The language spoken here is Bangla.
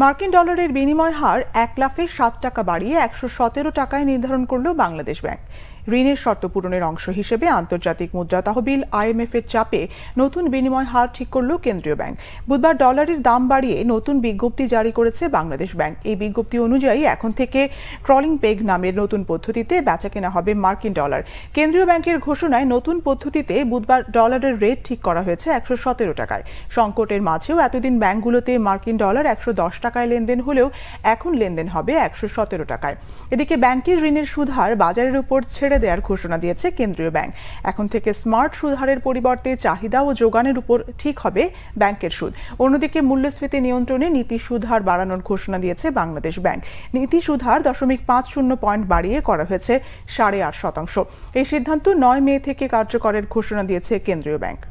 মার্কিন ডলারের বিনিময় হার 1,07 টাকা বাড়িয়ে 117 টাকায় নির্ধারণ করল বাংলাদেশ ব্যাংক। ঋণের শর্ত পূরণের অংশ হিসেবে আন্তর্জাতিক মুদ্রা তহবিল IMF এর চাপে নতুন বিনিময় হার ঠিক করল কেন্দ্রীয় ব্যাংক। বুধবার ডলারের দাম বাড়িয়ে নতুন বিজ্ঞপ্তি জারি করেছে বাংলাদেশ ব্যাংক। এই বিজ্ঞপ্তি অনুযায়ী এখন থেকে ক্রলিং পেগ নামের নতুন পদ্ধতিতে বেচাকেনা হবে মার্কিন ডলার। কেন্দ্রীয় ব্যাংকের ঘোষণায় নতুন পদ্ধতিতে বুধবার ডলারের রেট ঠিক করা হয়েছে 117 টাকায়। সংকটের মাঝেও এতদিন ব্যাংকগুলোতে মার্কিন ডলার 110 টাকায় লেনদেন হলেও এখন লেনদেন হবে 117 টাকায়। এদিকে ব্যাংকের ঋণের সুদ হার বাজারের উপর ছেড়ে দেওয়ার ঘোষণা দিয়েছে কেন্দ্রীয় ব্যাংক। এখন থেকে স্মার্ট সুদ হারের পরিবর্তে চাহিদা ও যোগানের উপর ঠিক হবে ব্যাংকের সুদ। অন্যদিকে মূল্যস্ফীতি নিয়ন্ত্রণে নীতি সুদ হার বাড়ানোর ঘোষণা দিয়েছে বাংলাদেশ ব্যাংক। নীতি সুদ হার 0.50 পয়েন্ট বাড়িয়ে করা হয়েছে 8.5%। এই সিদ্ধান্ত 9 মে থেকে কার্যকরের ঘোষণা দিয়েছে কেন্দ্রীয় ব্যাংক।